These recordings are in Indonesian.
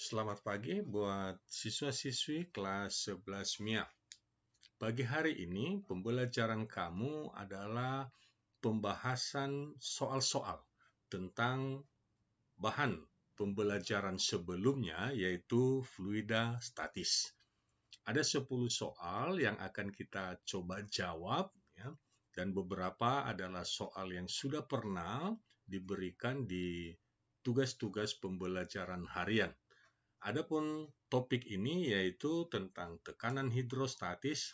Selamat pagi buat siswa-siswi kelas 11 MIA. Pagi hari ini pembelajaran kamu adalah pembahasan soal-soal tentang bahan pembelajaran sebelumnya yaitu fluida statis. Ada 10 soal yang akan kita coba jawab ya, dan beberapa adalah soal yang sudah pernah diberikan di tugas-tugas pembelajaran harian. Adapun topik ini yaitu tentang tekanan hidrostatis,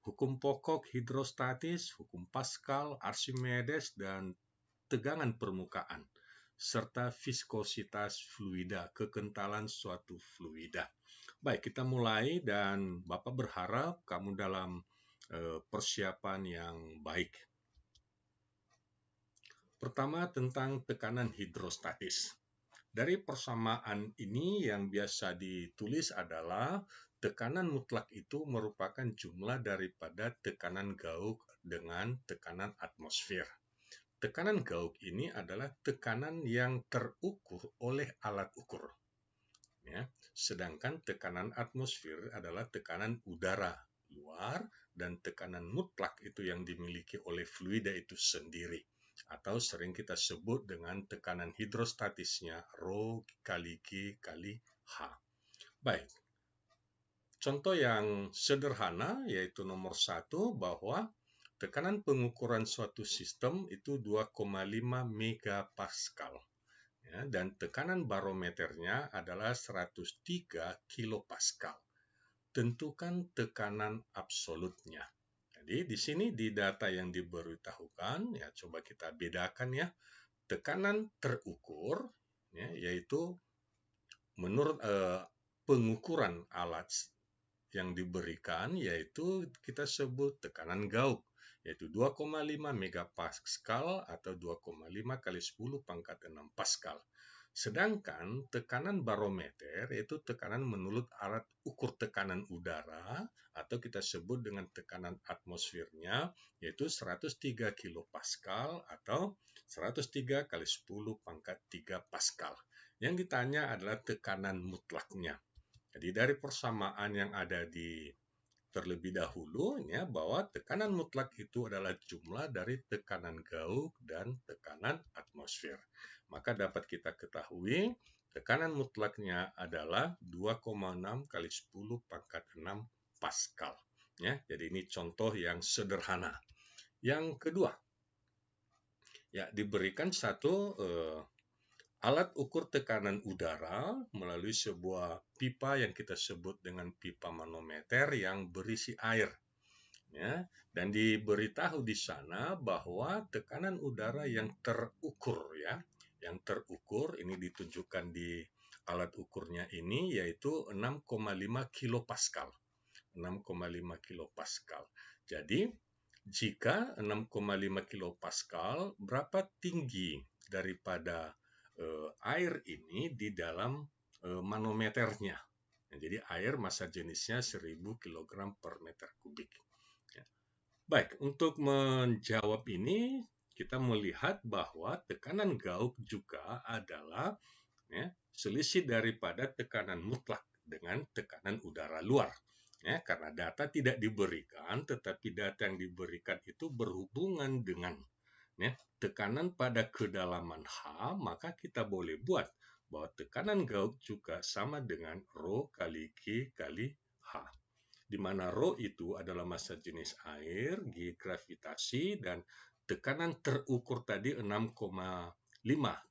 hukum pokok hidrostatis, hukum Pascal, Archimedes, dan tegangan permukaan, serta viskositas fluida, kekentalan suatu fluida. Baik, kita mulai dan Bapak berharap kamu dalam persiapan yang baik. Pertama tentang tekanan hidrostatis. Dari persamaan ini yang biasa ditulis adalah tekanan mutlak itu merupakan jumlah daripada tekanan gauk dengan tekanan atmosfer. Tekanan gauk ini adalah tekanan yang terukur oleh alat ukur. Ya, sedangkan tekanan atmosfer adalah tekanan udara luar dan tekanan mutlak itu yang dimiliki oleh fluida itu sendiri. Atau sering kita sebut dengan tekanan hidrostatisnya Rho kali G kali H. Baik, contoh yang sederhana yaitu nomor 1 bahwa tekanan pengukuran suatu sistem itu 2,5 megapascal. Ya, dan tekanan barometernya adalah 103 kilopascal. Tentukan tekanan absolutnya. Jadi di sini di data yang diberitahukan, ya coba kita bedakan ya. Tekanan terukur, ya, yaitu menurut pengukuran alat yang diberikan, yaitu kita sebut tekanan gauk, yaitu 2,5 megapascal atau 2,5 kali 10 pangkat 6 pascal. Sedangkan tekanan barometer yaitu tekanan menurut alat ukur tekanan udara atau kita sebut dengan tekanan atmosfernya yaitu 103 kilopascal atau 103 kali 10 pangkat 3 pascal. Yang ditanya adalah tekanan mutlaknya. Jadi dari persamaan yang ada di terlebih dahulu ya bahwa tekanan mutlak itu adalah jumlah dari tekanan gauk dan tekanan atmosfer. Maka dapat kita ketahui tekanan mutlaknya adalah 2,6 kali 10 pangkat 6 pascal. Ya, jadi ini contoh yang sederhana. Yang kedua, ya diberikan satu alat ukur tekanan udara melalui sebuah pipa yang kita sebut dengan pipa manometer yang berisi air. Ya, dan diberitahu di sana bahwa tekanan udara yang terukur ya, yang terukur ini ditunjukkan di alat ukurnya ini yaitu 6,5 kilopascal. 6,5 kilopascal. Jadi, jika 6,5 kilopascal, berapa tinggi daripada air ini di dalam manometernya? Jadi, air massa jenisnya 1000 kg per meter kubik. Baik, untuk menjawab ini, kita melihat bahwa tekanan gauk juga adalah ya, selisih daripada tekanan mutlak dengan tekanan udara luar. Ya, karena data tidak diberikan, tetapi data yang diberikan itu berhubungan dengan ya, tekanan pada kedalaman H, maka kita boleh buat bahwa tekanan gauk juga sama dengan Rho kali G kali H. Di mana Rho itu adalah massa jenis air, G gravitasi, dan tekanan terukur tadi 6,5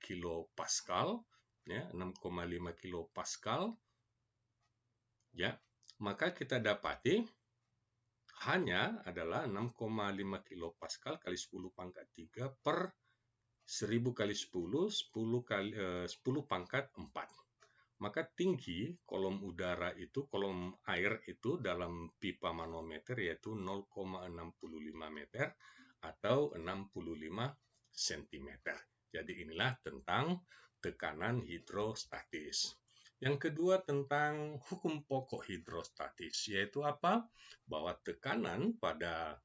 kilopascal, ya 6,5 kilopascal, ya maka kita dapati hanya adalah 6,5 kilopascal kali 10 pangkat 3 per 1000 kali 10, 10 pangkat 4. Maka tinggi kolom udara itu, kolom air itu dalam pipa manometer yaitu 0,65 meter atau 65 cm. Jadi inilah tentang tekanan hidrostatis. Yang kedua tentang hukum pokok hidrostatis, yaitu apa? Bahwa tekanan pada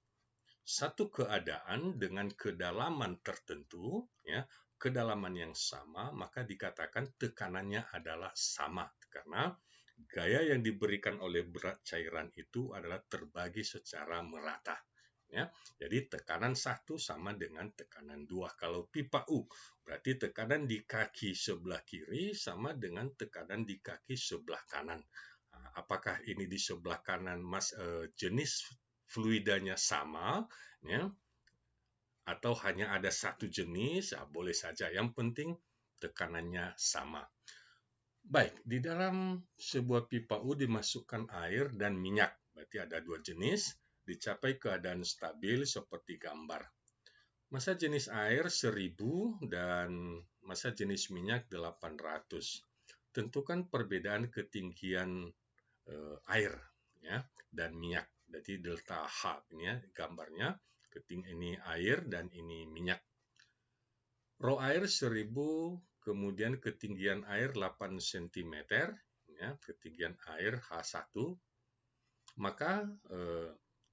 satu keadaan dengan kedalaman tertentu ya, kedalaman yang sama, maka dikatakan tekanannya adalah sama. Karena gaya yang diberikan oleh berat cairan itu adalah terbagi secara merata. Ya, jadi tekanan 1 sama dengan tekanan 2. Kalau pipa U, berarti tekanan di kaki sebelah kiri sama dengan tekanan di kaki sebelah kanan. Apakah ini di sebelah kanan jenis fluidanya sama, ya, atau hanya ada satu jenis? Boleh saja. Yang penting tekanannya sama. Baik, di dalam sebuah pipa U dimasukkan air dan minyak. Berarti ada dua jenis, dicapai keadaan stabil seperti gambar. Massa jenis air 1000 dan massa jenis minyak 800. Tentukan perbedaan ketinggian air, ya, dan minyak. Jadi delta H ini ya gambarnya. Ini air dan ini minyak. Ro air 1000, kemudian ketinggian air 8 cm, ya, ketinggian air H1. Maka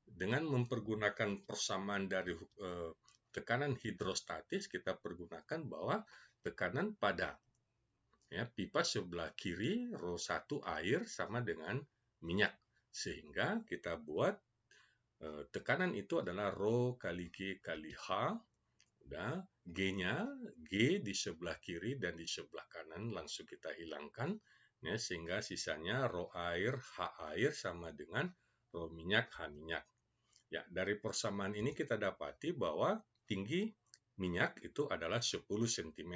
dengan mempergunakan persamaan dari tekanan hidrostatis, kita pergunakan bahwa tekanan pada pipa sebelah kiri Rho1 air sama dengan minyak. Sehingga kita buat tekanan itu adalah Rho kali G kali H. Udah, G-nya, G di sebelah kiri dan di sebelah kanan langsung kita hilangkan. Ya, sehingga sisanya Rho air, H air sama dengan Rho minyak, H minyak. Ya, dari persamaan ini kita dapati bahwa tinggi minyak itu adalah 10 cm.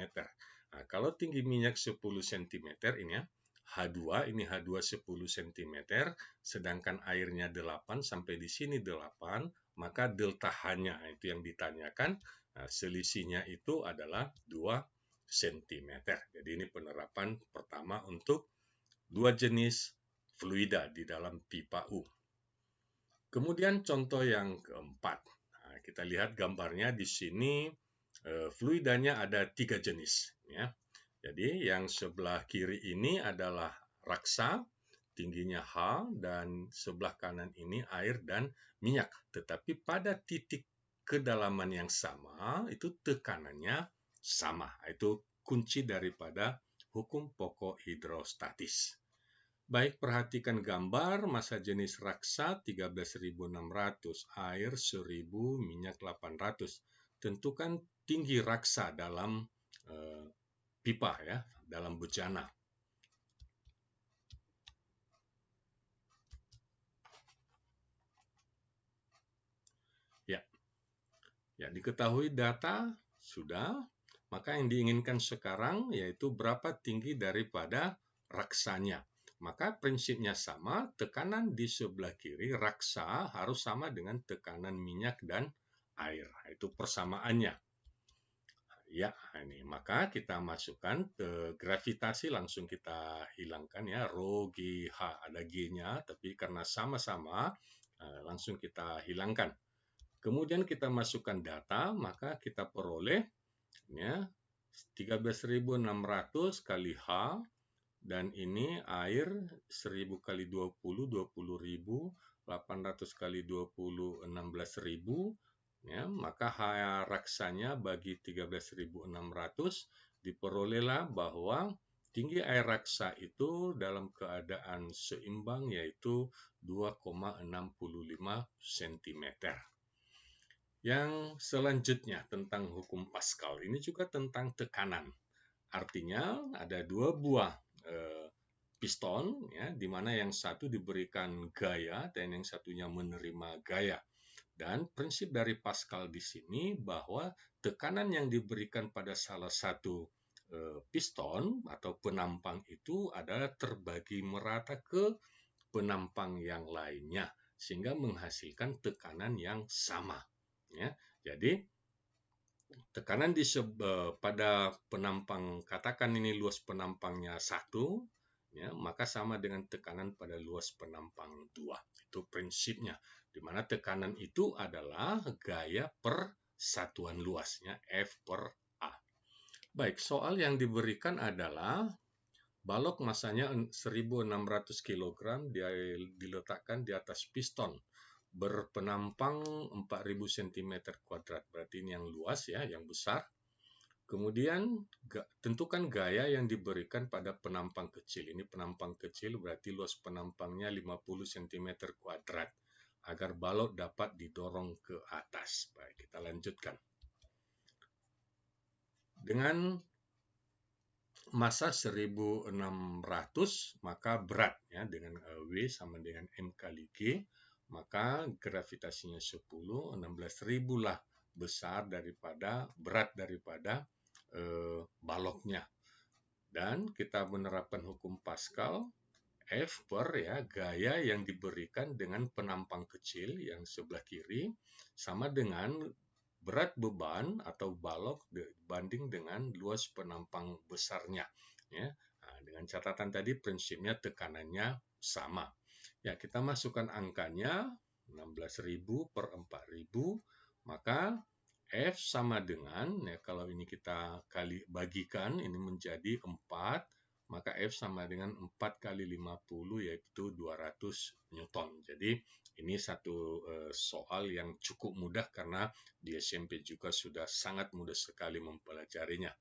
Nah, kalau tinggi minyak 10 cm ini ya, H2, ini H2 10 cm, sedangkan airnya 8 sampai di sini 8, maka delta H-nya itu yang ditanyakan. Nah, selisihnya itu adalah 2 cm. Jadi ini penerapan pertama untuk dua jenis fluida di dalam pipa U. Kemudian contoh yang keempat. Nah, kita lihat gambarnya di sini, fluidanya ada 3 jenis. Ya. Jadi yang sebelah kiri ini adalah raksa, tingginya H, dan sebelah kanan ini air dan minyak. Tetapi pada titik kedalaman yang sama, itu tekanannya sama. Itu kunci daripada hukum pokok hidrostatis. Baik, perhatikan gambar, massa jenis raksa 13.600, air 1.000, minyak 800. Tentukan tinggi raksa dalam pipa, ya, dalam bejana. Ya, diketahui data sudah, maka yang diinginkan sekarang yaitu berapa tinggi daripada raksanya. Maka prinsipnya sama, tekanan di sebelah kiri raksa harus sama dengan tekanan minyak dan air. Itu persamaannya. Ya, ini maka kita masukkan ke gravitasi, langsung kita hilangkan ya, Rho G H, ada G-nya, tapi karena sama-sama langsung kita hilangkan. Kemudian kita masukkan data, maka kita peroleh ya 13.600 kali H, dan ini air 1000 kali 20, 20.000, 800 kali 20, 16.000. Ya, maka H raksanya bagi 13.600 diperolehlah bahwa tinggi air raksa itu dalam keadaan seimbang yaitu 2,65 cm. Yang selanjutnya tentang hukum Pascal, ini juga tentang tekanan. Artinya ada dua buah piston, ya, di mana yang satu diberikan gaya dan yang satunya menerima gaya. Dan prinsip dari Pascal di sini bahwa tekanan yang diberikan pada salah satu piston atau penampang itu adalah terbagi merata ke penampang yang lainnya, sehingga menghasilkan tekanan yang sama. Ya, jadi tekanan pada penampang, katakan ini luas penampangnya 1, ya, maka sama dengan tekanan pada luas penampang 2. Itu prinsipnya, di mana tekanan itu adalah gaya per satuan luasnya, F per A. Baik, soal yang diberikan adalah balok massanya 1.600 kg diletakkan di atas piston berpenampang 4.000 cm2, berarti ini yang luas ya, yang besar. Kemudian tentukan gaya yang diberikan pada penampang kecil. Ini penampang kecil berarti luas penampangnya 50 cm kuadrat agar balok dapat didorong ke atas. Baik, kita lanjutkan. Dengan massa 1600, maka berat ya dengan W sama dengan M kali G, maka gravitasinya 10, 16.000 lah besar daripada berat daripada baloknya. Dan kita menerapkan hukum Pascal, F per ya gaya yang diberikan dengan penampang kecil yang sebelah kiri sama dengan berat beban atau balok dibanding dengan luas penampang besarnya. Ya. Nah, dengan catatan tadi prinsipnya tekanannya sama. Ya, kita masukkan angkanya 16.000 per 4.000, maka F sama dengan, ya kalau ini kita bagikan, ini menjadi 4, maka F sama dengan 4 kali 50, yaitu 200 Newton. Jadi ini satu soal yang cukup mudah karena di SMP juga sudah sangat mudah sekali mempelajarinya.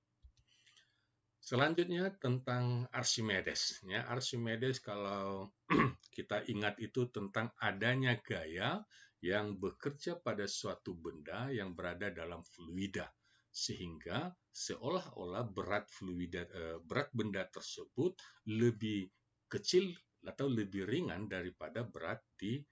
Selanjutnya tentang Archimedes. Ya, Archimedes kalau kita ingat itu tentang adanya gaya yang bekerja pada suatu benda yang berada dalam fluida, sehingga seolah-olah berat benda tersebut lebih kecil atau lebih ringan daripada berat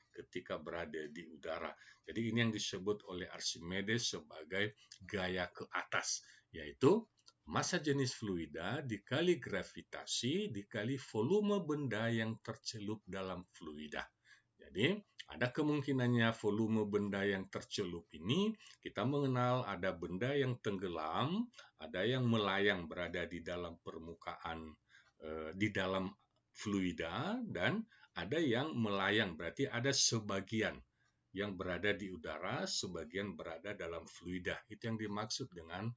ketika berada di udara. Jadi ini yang disebut oleh Archimedes sebagai gaya ke atas, yaitu massa jenis fluida dikali gravitasi dikali volume benda yang tercelup dalam fluida. Jadi, ada kemungkinannya volume benda yang tercelup ini, kita mengenal ada benda yang tenggelam, ada yang melayang berada di dalam permukaan, di dalam fluida, dan ada yang melayang, berarti ada sebagian yang berada di udara, sebagian berada dalam fluida. Itu yang dimaksud dengan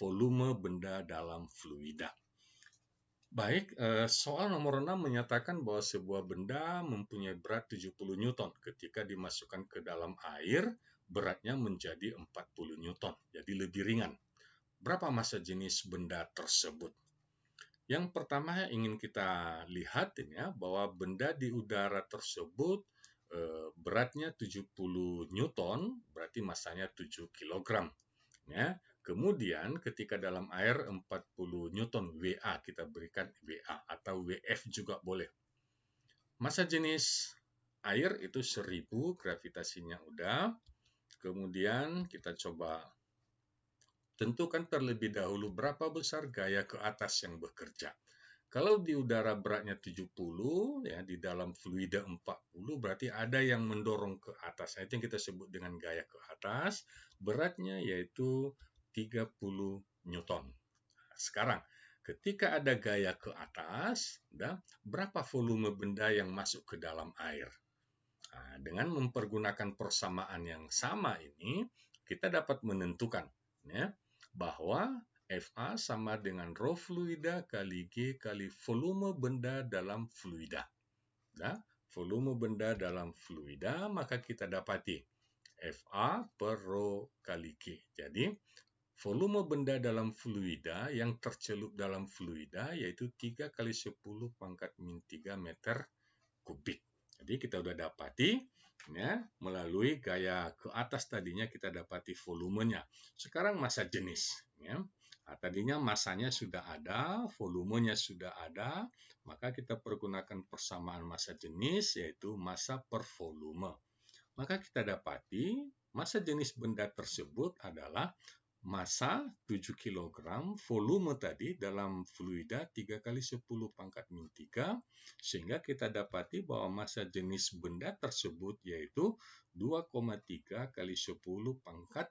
volume benda dalam fluida. Baik, soal nomor 6 menyatakan bahwa sebuah benda mempunyai berat 70 Newton. Ketika dimasukkan ke dalam air, beratnya menjadi 40 Newton, jadi lebih ringan. Berapa massa jenis benda tersebut? Yang pertama ingin kita lihat ini ya, bahwa benda di udara tersebut beratnya 70 Newton, berarti massanya 7 kg. Ya. Kemudian ketika dalam air 40 Newton WA, kita berikan WA atau WF juga boleh. Massa jenis air itu 1000, gravitasinya udah. Kemudian kita coba tentukan terlebih dahulu berapa besar gaya ke atas yang bekerja. Kalau di udara beratnya 70, ya di dalam fluida 40, berarti ada yang mendorong ke atas. Itu yang kita sebut dengan gaya ke atas. Beratnya yaitu 30 Newton. Sekarang, ketika ada gaya ke atas, berapa volume benda yang masuk ke dalam air? Nah, dengan mempergunakan persamaan yang sama ini, kita dapat menentukan ya, bahwa FA sama dengan rho fluida kali G kali volume benda dalam fluida. Nah, volume benda dalam fluida, maka kita dapati FA per rho kali G. Jadi, volume benda dalam fluida yang tercelup dalam fluida yaitu 3 kali 10 pangkat min 3 meter kubik. Jadi kita sudah dapati ya, melalui gaya ke atas tadinya kita dapati volumenya. Sekarang massa jenis. Ya. Nah, tadinya massanya sudah ada, volumenya sudah ada, maka kita pergunakan persamaan massa jenis yaitu massa per volume. Maka kita dapati massa jenis benda tersebut adalah massa 7 kg, volume tadi dalam fluida 3 kali 10 pangkat min 3, sehingga kita dapati bahwa massa jenis benda tersebut yaitu 2,3 kali 10 pangkat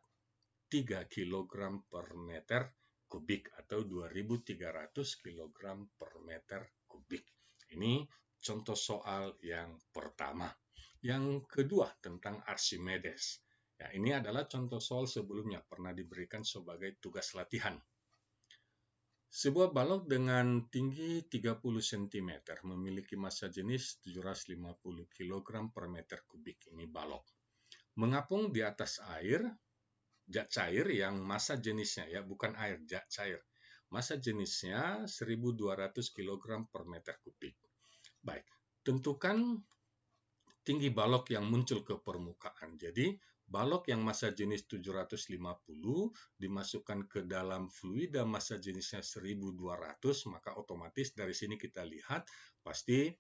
3 kg per meter kubik atau 2.300 kg per meter kubik. Ini contoh soal yang pertama. Yang kedua tentang Archimedes. Ya, ini adalah contoh soal sebelumnya pernah diberikan sebagai tugas latihan. Sebuah balok dengan tinggi 30 cm memiliki massa jenis 750 kg per meter kubik. Ini balok. Mengapung di atas air zat cair yang massa jenisnya ya, bukan air, zat cair. Massa jenisnya 1.200 kg per meter kubik. Baik, tentukan tinggi balok yang muncul ke permukaan. Jadi, balok yang massa jenis 750 dimasukkan ke dalam fluida massa jenisnya 1.200, maka otomatis dari sini kita lihat pasti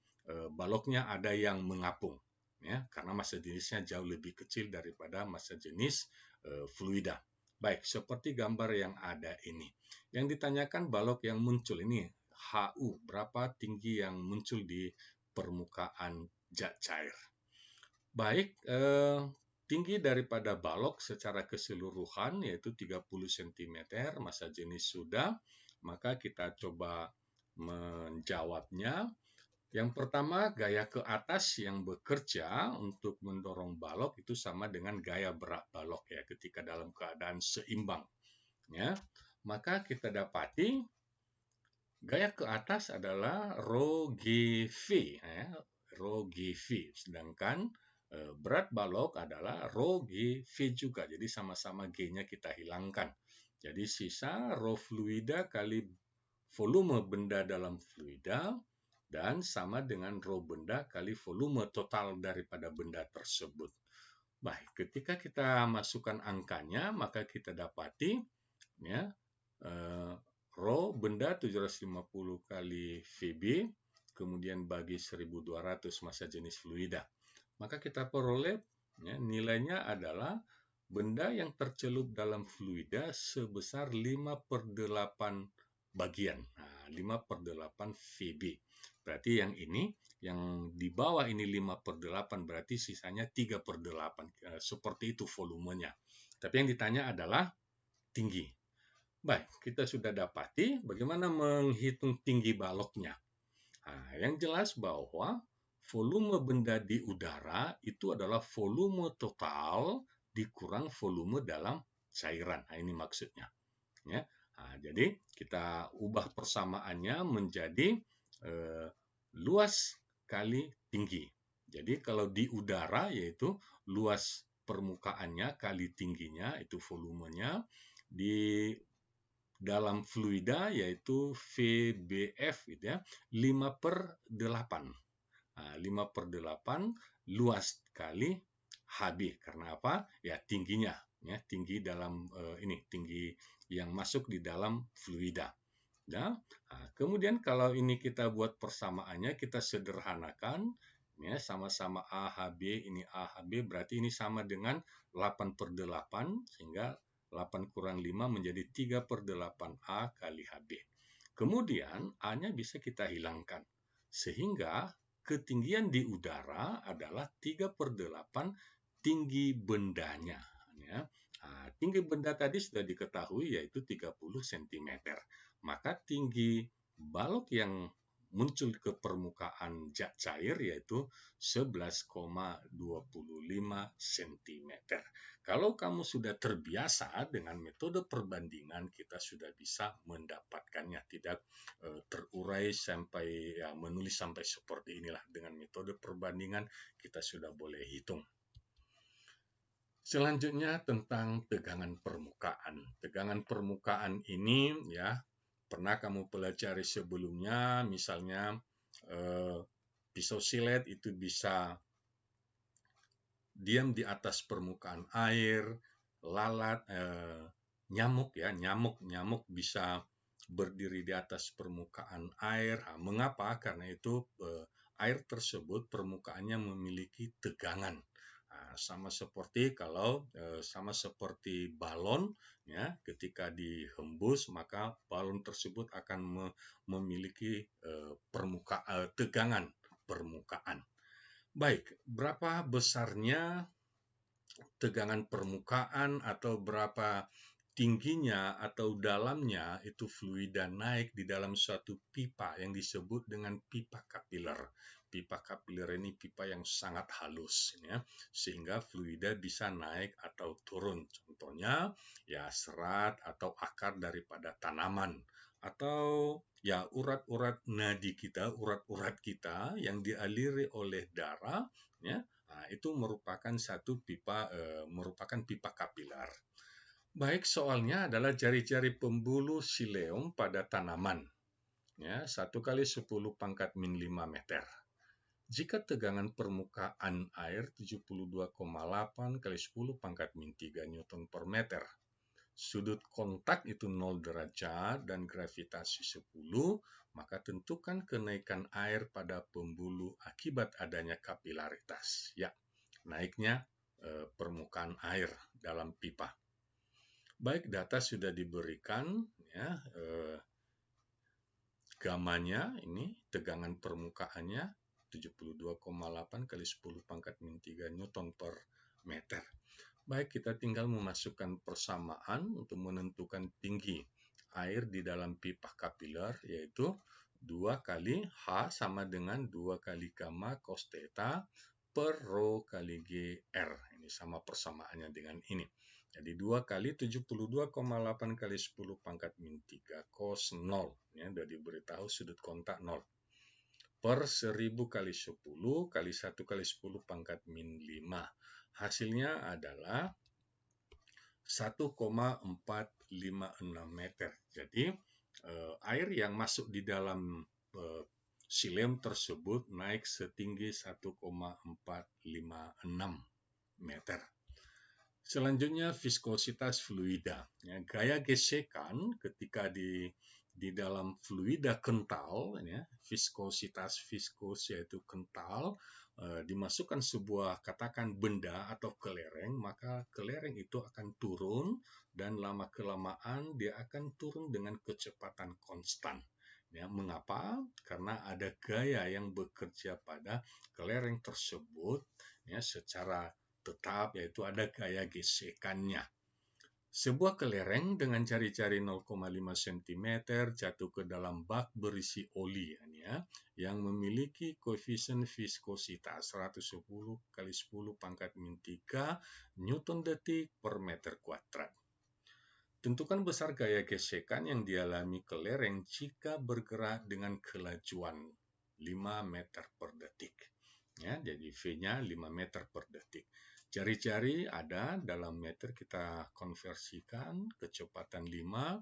baloknya ada yang mengapung. Ya, karena massa jenisnya jauh lebih kecil daripada massa jenis fluida. Baik, seperti gambar yang ada ini. Yang ditanyakan balok yang muncul ini, HU, berapa tinggi yang muncul di permukaan zat cair. Baik, tinggi daripada balok secara keseluruhan yaitu 30 cm, massa jenis sudah, maka kita coba menjawabnya. Yang pertama, gaya ke atas yang bekerja untuk mendorong balok itu sama dengan gaya berat balok ya ketika dalam keadaan seimbang. Ya, maka kita dapati gaya ke atas adalah rho GV, ya, rho GV, sedangkan berat balok adalah rho GV juga, jadi sama-sama G-nya kita hilangkan. Jadi sisa rho fluida kali volume benda dalam fluida dan sama dengan rho benda kali volume total daripada benda tersebut. Baik, ketika kita masukkan angkanya, maka kita dapati ya, rho benda 750 kali VB, kemudian bagi 1.200 massa jenis fluida. Maka kita peroleh ya, nilainya adalah benda yang tercelup dalam fluida sebesar 5/8 bagian. Nah, 5/8 VB. Berarti yang ini, yang di bawah ini 5/8, berarti sisanya 3/8. Seperti itu volumenya. Tapi yang ditanya adalah tinggi. Baik, kita sudah dapati bagaimana menghitung tinggi baloknya. Nah, yang jelas bahwa volume benda di udara itu adalah volume total dikurang volume dalam cairan. Nah, ini maksudnya. Ya. Nah, jadi kita ubah persamaannya menjadi luas kali tinggi. Jadi kalau di udara yaitu luas permukaannya kali tingginya itu volumenya, di dalam fluida yaitu VBF gitu ya, 5/8. Nah, 5/8 luas kali HB. Karena apa? Ya tingginya, ya tinggi dalam ini tinggi yang masuk di dalam fluida. Nah, kemudian kalau ini kita buat persamaannya, kita sederhanakan, ya sama-sama AHB, ini AHB, berarti ini sama dengan 8/8, sehingga 8 kurang 5 menjadi 3/8 A kali HB. Kemudian A-nya bisa kita hilangkan, sehingga ketinggian di udara adalah 3/8 tinggi bendanya. Ya. Nah, tinggi benda tadi sudah diketahui yaitu 30 cm. Maka tinggi balok yang muncul ke permukaan zat cair yaitu 11,25 cm. Kalau kamu sudah terbiasa dengan metode perbandingan, kita sudah bisa mendapatkannya, tidak terurai sampai ya, menulis sampai seperti inilah. Dengan metode perbandingan kita sudah boleh hitung. Selanjutnya tentang tegangan permukaan. Tegangan permukaan ini ya pernah kamu pelajari sebelumnya, misalnya pisau silet itu bisa diam di atas permukaan air, lalat, nyamuk ya, nyamuk bisa berdiri di atas permukaan air. Mengapa? Karena itu air tersebut permukaannya memiliki tegangan. Sama seperti balon ya, ketika dihembus maka balon tersebut akan memiliki tegangan permukaan. Baik, berapa besarnya tegangan permukaan atau berapa tingginya atau dalamnya itu fluida naik di dalam suatu pipa yang disebut dengan pipa kapiler. Pipa kapiler ini pipa yang sangat halus ya, sehingga fluida bisa naik atau turun. Contohnya ya serat atau akar daripada tanaman atau ya urat-urat nadi kita, urat-urat kita yang dialiri oleh darah ya. Nah, itu merupakan satu pipa merupakan pipa kapiler. Baik, soalnya adalah jari-jari pembuluh sileum pada tanaman. Ya, 1 kali 10 pangkat min 5 meter. Jika tegangan permukaan air 72,8 kali 10 pangkat min 3 Newton per meter. Sudut kontak itu 0 derajat dan gravitasi 10, maka tentukan kenaikan air pada pembuluh akibat adanya kapilaritas. Ya, naiknya permukaan air dalam pipa. Baik, data sudah diberikan, ya, gamanya ini tegangan permukaannya 72,8 kali 10 pangkat min 3 Newton per meter. Baik, kita tinggal memasukkan persamaan untuk menentukan tinggi air di dalam pipa kapiler, yaitu 2 kali H sama dengan 2 kali gamma cos theta per rho kali GR. Ini sama persamaannya dengan ini. Jadi 2 kali 72,8 kali 10 pangkat min 3 cos 0. Ya, sudah diberitahu sudut kontak 0. Per 1000 kali 10 kali 1 kali 10 pangkat min 5. Hasilnya adalah 1,456 meter. Jadi air yang masuk di dalam sileum tersebut naik setinggi 1,456 meter. Selanjutnya viskositas fluida. Ya, gaya gesekan ketika di dalam fluida kental, ya, viskositas viskos yaitu kental, dimasukkan sebuah katakan benda atau kelereng, maka kelereng itu akan turun dan lama-kelamaan dia akan turun dengan kecepatan konstan. Ya, mengapa? Karena ada gaya yang bekerja pada kelereng tersebut, ya, secara tetap, yaitu ada gaya gesekannya. Sebuah kelereng dengan jari-jari 0,5 cm jatuh ke dalam bak berisi oli, ya, yang memiliki koefisien viskositas 110 kali 10 pangkat min 3 Newton detik per meter kuadrat. Tentukan besar gaya gesekan yang dialami kelereng jika bergerak dengan kelajuan 5 meter per detik. Ya, jadi V-nya 5 meter per detik. Jari-jari ada dalam meter, kita konversikan kecepatan 5.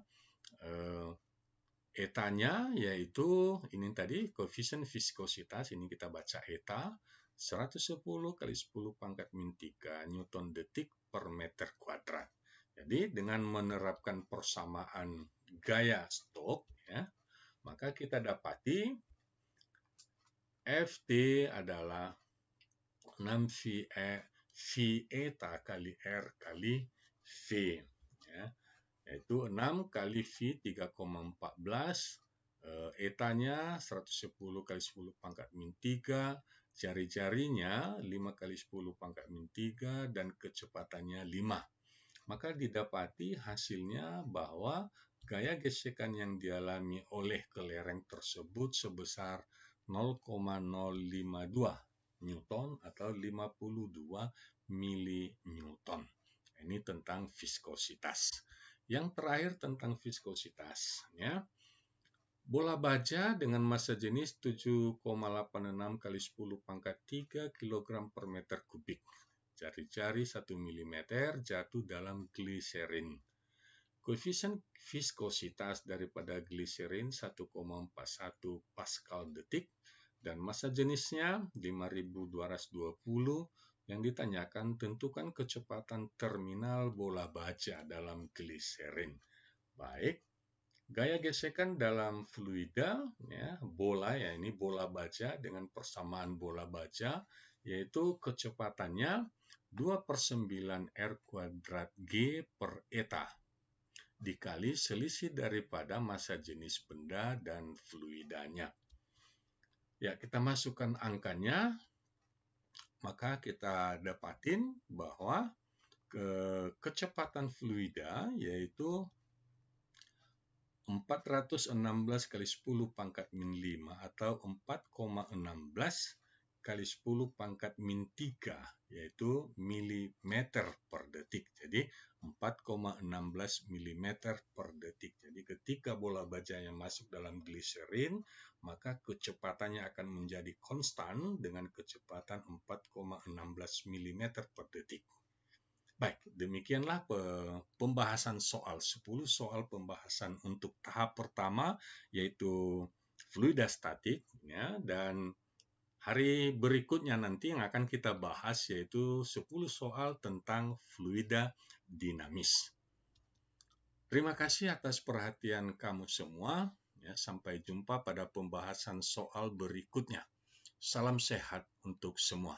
Etanya yaitu ini tadi koefisien viskositas, ini kita baca eta 110 kali 10 pangkat min 3 Newton detik per meter kuadrat. Jadi dengan menerapkan persamaan gaya Stokes, ya, maka kita dapati Ft adalah 6 V eta kali R kali V, ya, yaitu 6 kali V 3,14, etanya 110 kali 10 pangkat min 3, jari-jarinya 5 kali 10 pangkat min 3, dan kecepatannya 5. Maka didapati hasilnya bahwa gaya gesekan yang dialami oleh kelereng tersebut sebesar 0,052 Newton atau 52 mili-Newton. Ini tentang viskositas. Yang terakhir tentang viskositas, ya. Bola baja dengan massa jenis 7,86 kali 10 pangkat 3 kg per meter kubik. Jari-jari 1 mm jatuh dalam gliserin. Koefisien viskositas daripada gliserin 1,41 Pascal detik dan massa jenisnya 5220. Yang ditanyakan, tentukan kecepatan terminal bola baja dalam gliserin. Baik, gaya gesekan dalam fluida, ya, bola, ya, ini bola baja dengan persamaan bola baja, yaitu kecepatannya 2/9 R kuadrat G per eta dikali selisih daripada massa jenis benda dan fluidanya. Ya, kita masukkan angkanya, maka kita dapatin bahwa kecepatan fluida yaitu 416 kali 10 pangkat min 5 atau 4,16 kali 10 pangkat min 3, yaitu milimeter per detik. Jadi 4,16 milimeter per detik. Jadi ketika bola baja yang masuk dalam gliserin, maka kecepatannya akan menjadi konstan dengan kecepatan 4,16 milimeter per detik. Baik, demikianlah pembahasan soal 10 soal pembahasan untuk tahap pertama, yaitu fluida statik, ya, dan hari berikutnya nanti yang akan kita bahas yaitu 10 soal tentang fluida dinamis. Terima kasih atas perhatian kamu semua. Ya, sampai jumpa pada pembahasan soal berikutnya. Salam sehat untuk semua.